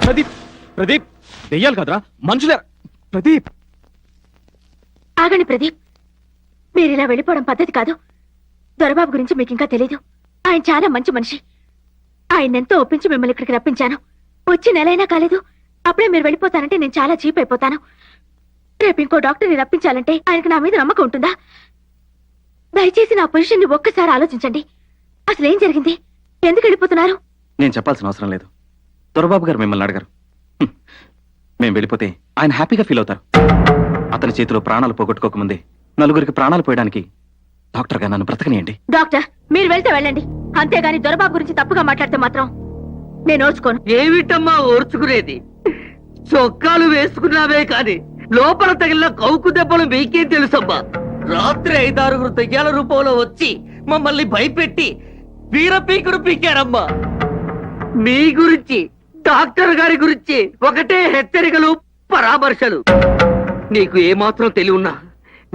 ప్రదీప్ ప్రదీప్ దెయ్యాలు కదరా మనుషులే. ప్రదీప్ ఆగండి ప్రదీప్, మీరు ఇలా వెళ్ళిపోవడం పద్ధతి కాదు. దొరబాబు గురించి మీకు ఇంకా తెలీదు. ఆయన చాలా మంచి మనిషి. ఆయన ఎంతో ఒప్పించి మిమ్మల్ని ఇక్కడికి రప్పించాను. వచ్చి నెలైనా కాలేదు, అప్పుడే మీరు వెళ్ళిపోతానంటే నేను చాలా చీప్ అయిపోతాను. రేపు ఇంకో డాక్టర్ని రప్పించాలంటే ఆయనకు నా మీద నమ్మకం ఉంటుందా? దయచేసి నా పొజిషన్ ని ఒక్కసారి ఆలోచించండి. అసలు ఏం జరిగింది? ఎందుకు వెళ్ళిపోతున్నారు? నేను చెప్పాల్సిన అవసరం లేదు. దొరబాబు గారు మిమ్మల్ని అడగారు. మేము వెళ్ళిపోతే ఆయన హ్యాపీగా ఫీల్ అవుతారు. అతని చేతిలో ప్రాణాలు పోగొట్టుకోకముందే నలుగురికి ప్రాణాలు పోయడానికి డాక్టర్ గా నన్ను బ్రతకనియండి. డాక్టర్, మీరు వెళ్తే వెళ్ళండి, అంతేగాని దొరబాబు గురించి తప్పుగా మాట్లాడితే మాత్రం నేను ఓర్చుకోను. ఏమిటమ్మా ఓర్చుకునేది? చొక్కాలు వేసుకున్నావే కాని లోపల తగిలిన కౌకు దెబ్బలు మీకేం తెలుసమ్మా? రాత్రి 5-6 దెయ్యాల రూపంలో వచ్చి మమ్మల్ని భయపెట్టి వీరపీకుడు పీకారమ్మా. మీ గురించి, డాక్టర్ గారి గురించి ఒకటే హెచ్చరికలు, పరామర్శలు. నీకు ఏమాత్రం తెలివి ఉన్నా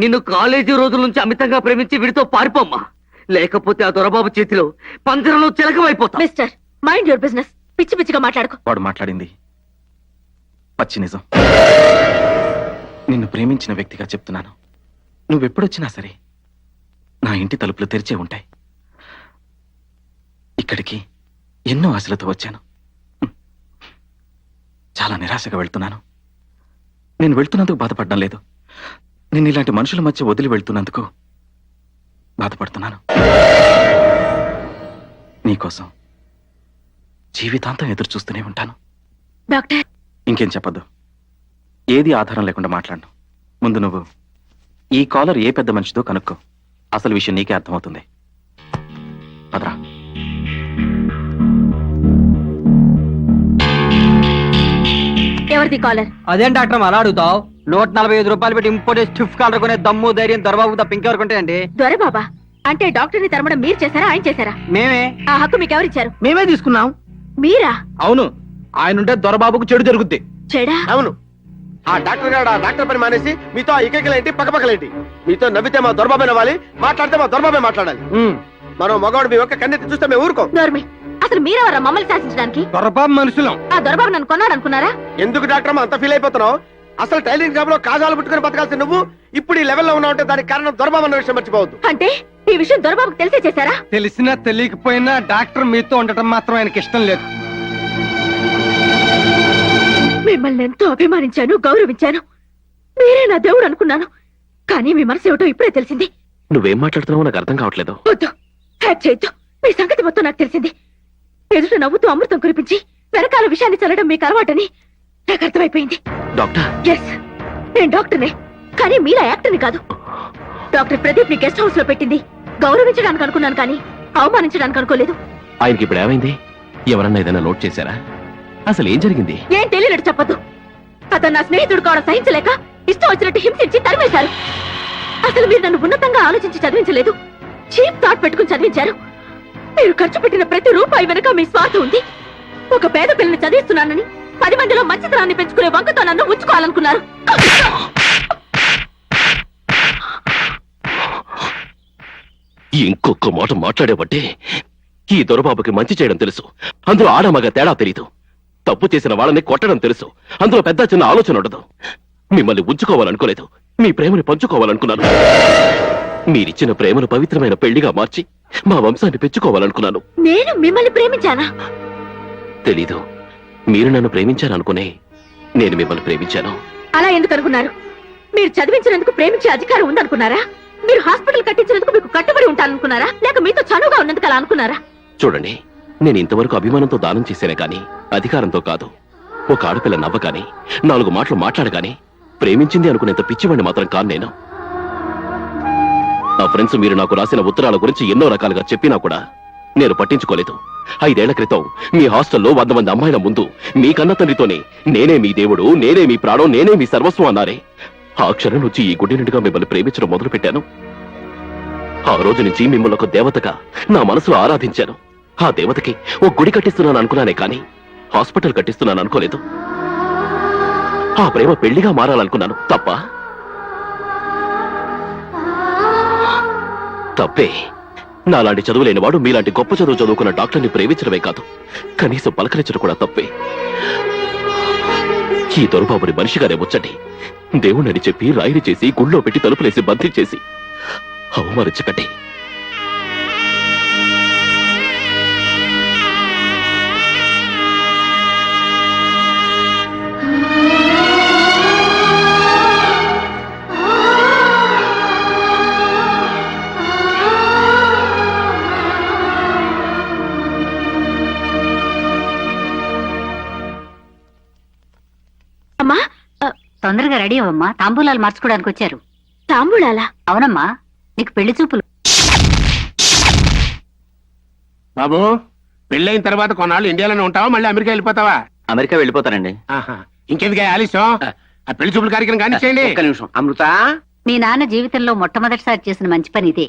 నిన్ను కాలేజీ రోజుల నుంచి అమితంగా ప్రేమించి వీడితో పారిపోమ్మా. లేకపోతే ఆ దొరబాబు చేతిలో పంజరంలో చిలకమైపోతా. Mister, mind your business. పిచ్చి పిచ్చిగా మాట్లాడుకో. వాడు మాట్లాడింది పచ్చి నిజం. నిన్ను ప్రేమించిన వ్యక్తిగా చెప్తున్నాను. నువ్వెప్పుడొచ్చినా సరే నా ఇంటి తలుపులు తెరిచే ఉంటాయి. ఇక్కడికి ఎన్నో ఆశలతో వచ్చాను. చాలా నిరాశగా వెళ్తున్నాను. నేను వెళ్తున్నందుకు బాధపడడం లేదు. నేను ఇలాంటి మనుషుల మధ్య వదిలి వెళ్తున్నందుకు బాధపడుతున్నాను. నీకోసం జీవితాంతం ఎదురు చూస్తూనే ఉంటాను. డాక్టర్, ఇంకేం చెప్పద్దు. ఏది ఆధారం లేకుండా మాట్లాడను. ముందు నువ్వు ఈ కాలర్ ఏ పెద్ద మనిషితో కనుక్కో. అసలు విషయం నీకే అర్థమవుతుంది. పదరా. ఎవరిది కాలర్? అదేం డాక్టర్ అలా అడుగుతావు? 145 రూపాయలు పెట్టి ఇంపోర్టెడ్ స్టిఫ్ కాలర్ కొనే దమ్ము ధైర్యం దొరబాబు తప్ప ఇంకెవరుకుంటాయండి? దొరబాబా అంటే డాక్టర్ ని తరమడం మీరు చేశారా, ఆయన చేశారా? మేమే. ఆ హక్కు మీకు ఎవరిచ్చారు? మేమే తీసుకున్నాం. మీరా? అవును, ఆయన ఉంటే దొరబాబుకు చెడు జరుగుద్ది. చెడా? అవును. ఆ డాక్టర్ గారు ఆ డాక్టర్ పని మానేసి మీతో ఆ ఇకలేంటి పక్కపక్కలేంటి? మీతో నవ్వితే మా దొరబాబే నవ్వాలి, మాట్లాడితే మా దొరబాబే మాట్లాడాలి. మనం మగవాడు మీ ఒక్క కన్నెత్తి చూస్తే మేము ఊరుకోం. దొరమి, అసలు మీరెవరా మమ్మల్ని శాసించడానికి? దొరబాబు మనుషులం. ఆ దొరబాబు నన్ను కొన్నాడు అనుకున్నారా? ఎందుకు డాక్టర్ అంత ఫీల్ అయిపోతున్నావు? అసలు టైలరింగ్ జాబ్ లో కాజాలు పుట్టుకుని బతకాల్సి నువ్వు ఇప్పుడు ఈ లెవెల్లో ఉన్నావు అంటే దానికి కారణం దొరబాబు అన్న విషయం మర్చిపోవద్దు. అంటే ఈ విషయం దొరబాబుకు తెలిసే చేశారా? తెలిసినా తెలియకపోయినా డాక్టర్ మీతో ఉండటం మాత్రం ఆయనకి ఇష్టం లేదు. మిమ్మల్ని ఎంతో అభిమానించాను, గౌరవించాను. మీరే నా దేవుడు అనుకున్నాను. కానీ మీ మనసు ఏమిటో ఇప్పుడే తెలిసింది. నువ్వేం మాట్లాడుతున్నావో నాకు అర్థం కావట్లేదు. వద్దు, హ్యాక్ చేయొద్దు. మీ సంగతి మొత్తం నాకు తెలిసింది. ఎదుట నవ్వుతూ అమృతం కురిపించి వెనకాల విషయాన్ని చల్లడం మీకు అలవాటని నాకు అర్థమైపోయింది. డాక్టర్, ఎస్, నేను డాక్టర్నే, కానీ మీరా యాక్టర్ని కాదు. డాక్టర్ ప్రదీప్ ని గెస్ట్ హౌస్ లో పెట్టింది గౌరవించడానికి అనుకున్నాను, కానీ అవమానించడానికి అనుకోలేదు. ఆయనకి ఇప్పుడు ఏమైంది? ఎవరన్నా ఏదైనా నోట్ చేశారా? అసలు ఏం జరిగింది? ఏం తెలియనట్టు చెప్పద్దు. అతను నా స్నేహితుడు కావడం సహించలేక ఇష్టం వచ్చినట్టు హింసించి తరిమేశారు. అసలు మీరు నన్ను ఉన్నతంగా ఆలోచించి చదివించలేదు, చీప్ థాట్ పెట్టుకుని చదివించారు. మీరు ఖర్చు పెట్టిన ప్రతి రూపాయి వెనక మీ స్వార్థం ఉంది. ఒక పేద పిల్లని చదివిస్తున్నానని 10 మందిలో మంచితనాన్ని పెంచుకునే వంకతో నన్ను ఉంచుకోవాలనుకున్నారు. ఇంకొక మాట మాట్లాడేబట్టే ఈ దొరబాబుకి మంచి చేయడం తెలుసు, అందులో ఆడమగ తేడా తెలీదు. తప్పు చేసిన వాళ్ళని కొట్టడం తెలుసు, అందులో పెద్ద చిన్న ఆలోచన ఉండదు. మిమ్మల్ని ఉంచుకోవాలనుకోలేదు, మీ ప్రేమని పంచుకోవాలనుకున్నాను. మీరిచ్చిన ప్రేమను పవిత్రమైన పెళ్లిగా మార్చి మా వంశాన్ని పెంచుకోవాలనుకున్నాను. నేను మిమ్మల్ని ప్రేమించానా? తెలీదు. మీరు నన్ను ప్రేమించారనుకునే నేను మిమ్మల్ని ప్రేమించాను. అలా ఎందుకు అనుకున్నారు? మీరు చదివించినందుకు ప్రేమించే అధికారం ఉందనుకున్నారా? మీరు హాస్పిటల్ కట్టించినందుకు మీకు కట్టుబడి ఉంటాననుకున్నారా? లేక మీతో చనువుగా ఉన్నందుకు అలా అనుకున్నారా? చూడండి, నేను ఇంతవరకు అభిమానంతో దానం చేశానే కానీ అధికారంతో కాదు. ఒక ఆడపిల్ల నవ్వగాని 4 మాటలు మాట్లాడగాని ప్రేమించింది అనుకునేంత పిచ్చివాడిని మాత్రం కాను నేను. నా ఫ్రెండ్స్ మీరు నాకు రాసిన ఉత్తరాల గురించి ఎన్నో రకాలుగా చెప్పినా కూడా నేను పట్టించుకోలేదు. 5 ఏళ్ల క్రితం మీ హాస్టల్లో 100 మంది అమ్మాయిల ముందు మీ కన్న తండ్రితోనే నేనే మీ దేవుడు, నేనే మీ ప్రాణం, నేనే మీ సర్వస్వం అన్నారే. ఆ క్షణం నుంచి ఈ గుడి నిండుగా మిమ్మల్ని ప్రేమించడం మొదలు పెట్టాను. ఆ రోజు నుంచి మిమ్మల్ని ఒక దేవతగా నా మనసులో ఆరాధించాను. ఆ దేవతకి ఓ గుడి కట్టిస్తున్నాను అనుకున్నానే కానీ హాస్పిటల్ కట్టిస్తున్నాను అనుకోలేదు. ఆ ప్రేమ పెళ్లిగా మారాలనుకున్నాను. తప్పే. నాలాంటి చదువులేని వాడు మీలాంటి గొప్ప చదువు చదువుకున్న డాక్టర్ని ప్రేమించడమే కాదు, కనీసం పలకరించడం కూడా తప్పే. ఈ దొరబాబుని మనిషిగానే ముచ్చటి దేవుణ్ణని చెప్పి రాయిని చేసి గుళ్ళో పెట్టి తలుపులేసి బంధించేసి అవమానించకండి. అమ్మా తొందరగా రెడీ అవ్వమ్మా, తాంబూలాలు మార్చుకోవడానికి వచ్చారు. తాంబూలాలా? అవునమ్మా, నీకు పెళ్లి చూపులు. బాబు, పెళ్ళైన తర్వాత కొన్నాళ్ళు ఇండియాలోనే ఉంటావా, మళ్ళీ అమెరికా వెళ్ళిపోతావా? అమెరికా వెళ్ళిపోతానండి. ఆహా, ఇంకెందుకే ఆలస్యం? ఆ పెళ్లి చూపుల కార్యక్రమం కానిచ్చేయండి. ఒక్క నిమిషం అమృత. మీ నాన్న జీవితంలో మొట్టమొదటిసారి చేసిన మంచి పని ఇదే.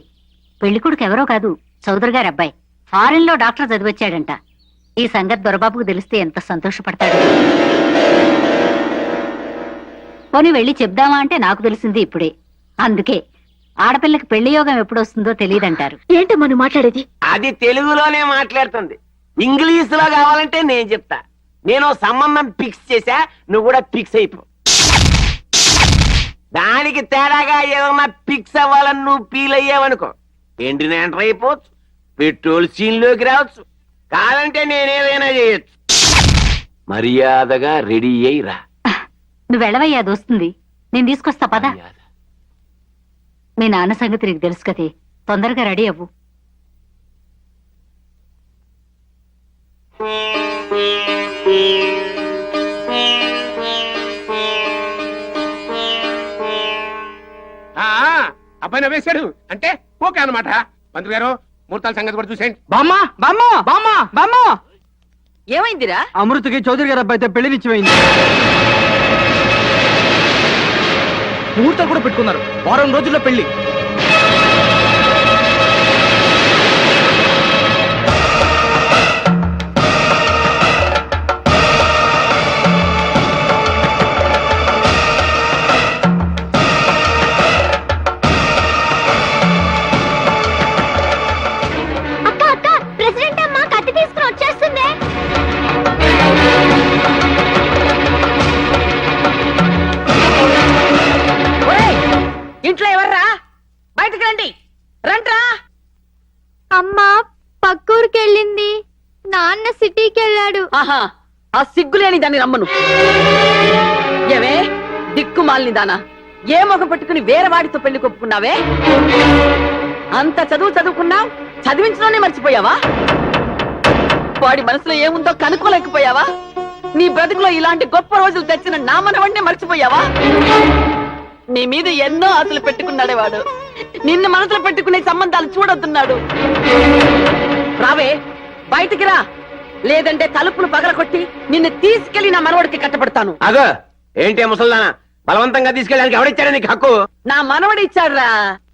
పెళ్లి కొడుకు ఎవరో కాదు, చౌదరి గారి అబ్బాయి. ఫారెన్ లో డాక్టర్ చదివొచ్చాడంట. ఈ సంగతి దొరబాబుకు తెలిస్తే ఎంత సంతోషపడతాడు. పోనీ వెళ్ళి చెప్దామా అంటే నాకు తెలిసింది ఇప్పుడే. అందుకే ఆడపిల్లకి పెళ్లి యోగం ఎప్పుడొస్తుందో తెలియదంటారు. ఏంటమ్మా నువ్వు మాట్లాడేది? అది తెలుగులోనే మాట్లాడుతుంది. ఇంగ్లీష్ లో కావాలంటే నేను చెప్తా. నేను సంబంధం ఫిక్స్ చేశా, నువ్వు కూడా ఫిక్స్ అయిపో. దానికి తేడాగా ఏదన్నా ఫిక్స్ అవ్వాలని నువ్వు ఫీల్ అయ్యావనుకో, ఎంట్రీ ఎంటర్ అయిపోవచ్చు, పెట్రోల్ సీన్ లోకి రావచ్చు, కాదంటే నేనేదైనా చేయొచ్చు. మర్యాదగా రెడీ అయ్యిరా. నువ్వు వెళ్ళవయ్యా, అది వస్తుంది. నేను తీసుకొస్తా పద. మీ నాన్న సంగతి నీకు తెలుసు కదే, తొందరగా రెడీ అవ్వు. అబ్బాయి నవ్వేశాడు అంటే ఓకే అనమాట. మంత్రి గారు, ముహూర్తాల సంగతి కూడా చూసేయండి. బామ్మా బామ్మా బామ్మా బామ్మా, ఏమైందిరా? అమృతకి చౌదరి గారు అబ్బాయితో పెళ్లి నిశ్చయమైంది. ముహూర్తం కూడా పెట్టుకున్నారు. వారం రోజుల్లో పెళ్లి. అక్క అక్క, ప్రెసిడెంట్ అమ్మా కత్తి తీసుకుని వచ్చేస్తుంది. ఇంట్లో ఎవర్రా? బయటకు రండి, రండ్రా. అమ్మా పక్కూరికి వెళ్ళింది, నాన్న సిటీకి వెళ్ళాడు. ఆహా, ఆ సిగ్గులేని దాన్ని రమ్మను. ఏవే దిక్కుమాలిని దానా, ఏ మొగ పెట్టుకుని వేరే వాడితో పెళ్లి కొప్పుకున్నావే? అంత చదువుకున్నావు, చదివించడానే మర్చిపోయావా? వాడి మనసులో ఏముందో కనుక్కోలేకపోయావా? నీ బ్రతుకులో ఇలాంటి గొప్ప రోజులు తెచ్చిన నా మనవడినే మర్చిపోయావా? నీ మీద ఎన్నో ఆశలు పెట్టుకున్నాడే వాడు. నిన్ను మనసులో పెట్టుకునే సంబంధాలు చూడొద్దున్నాడు. రావే, బయటికి రా, లేదంటే తలుపులు పగలకొట్టి నిన్ను తీసుకెళ్లి నా మనవడికి కట్టబడతాను. అగో ఏంటి ముసల్దానా, బలవంతంగా తీసుకెళ్ళడానికి ఎవడిచ్చాడా నీకు హక్కు? నా మనవడు ఇచ్చాడ్రా.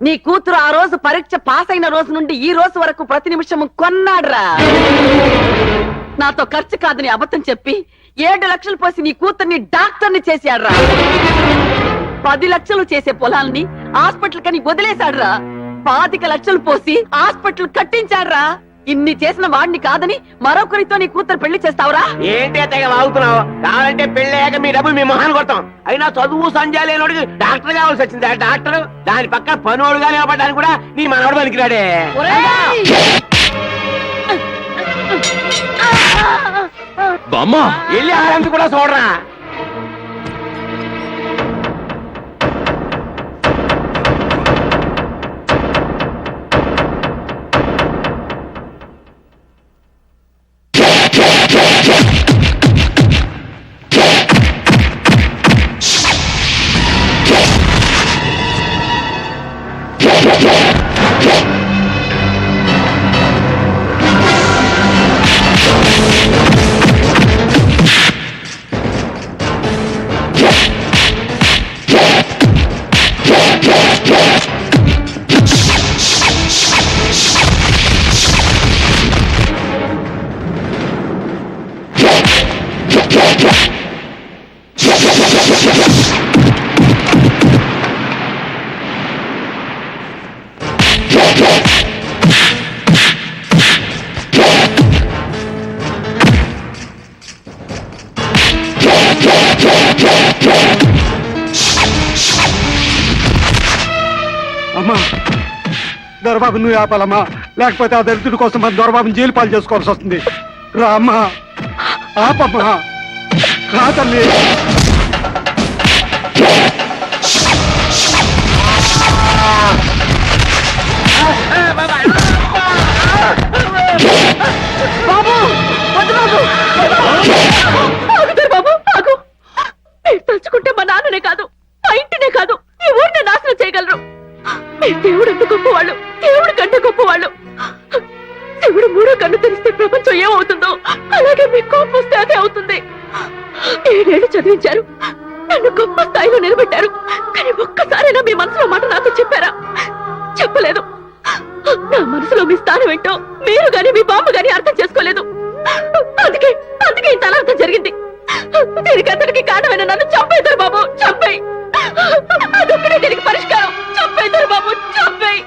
నీ కూతురు ఆ రోజు పరీక్ష పాస్ అయిన రోజు నుండి ఈ రోజు వరకు ప్రతి నిమిషం కొన్నాడ్రా. నాతో ఖర్చు కాదని అబద్ధం చెప్పి 7 లక్షలు పోసి నీ కూతుర్ని డాక్టర్ని చేశాడ్రా. 10 లక్షలు చేసే పొలాల్ని హాస్పిటల్ కని వదిలేశాడ్రా. 25 లక్షలు పోసి హాస్పిటల్ కట్టించాడ్రా. ఇన్ని చేసిన వాడిని కాదని మరొకరితో నీ కూతురు పెళ్లి చేస్తావురా? ఏంటి తెగ వాగుతున్నావు? కావాలంటే పెళ్ళయ్యాక మీ డబ్బులు మీ మొహాన్ని కొడతాం. అయినా చదువు సంజయ్ లేనోడికి డాక్టర్ కావాల్సి వచ్చింది. ఆ డాక్టర్ దాని పక్కన పనోడుగా నిలబడడానికి కూడా నీ మనవడు పనికిరాడే. బామ్మా, వెళ్ళి ఆరంతి కూడా చూడరా. అమ్మా దొరబాబు నువ్వు ఆపాలమ్మా, లేకపోతే ఆ దరిద్రుడి కోసం మన దొరబాబుని జైలు పాలు చేసుకోవాల్సి వస్తుంది. రా అమ్మా, ఆపమ్మా, రా తల్లి. బాబు వద్దు బాబు, ఆగుతారు బాబు, ఆగు. మీరు తలుచుకుంటే మా నాన్ననే కాదు, మా ఇంటినే కాదు, ఈ ఊరిని నాశనం చేయగలరు. మీరు దేవుడు అంత గొప్పవాళ్ళు, దేవుడు కంటే గొప్పవాళ్ళు. దేవుడు మూడో కన్ను తెరిస్తే ప్రపంచం ఏమవుతుందో అలాగే మీ కోపం వస్తే అదే అవుతుంది. 7 ఏళ్ళు చదివించారు, నన్ను గొప్ప స్థాయిలో నిలబెట్టారు. కానీ ఒక్కసారైనా మీ మనసులో మాట నాతో చెప్పారా? చెప్పలేదు. నా మనసులో మీ స్థానం ఏంటో మీరు గాని మీ బామ్మ గాని అర్థం చేసుకోలేదు. అందుకే అందుకే ఇంత అర్థం జరిగింది. దీనికి అతనికి కారణమైన నన్ను చంపేశారు బాబు, చంపేయి. అదొక్కడే దీనికి పరిష్కారం. చంపేశారు బాబు, చంపేయి.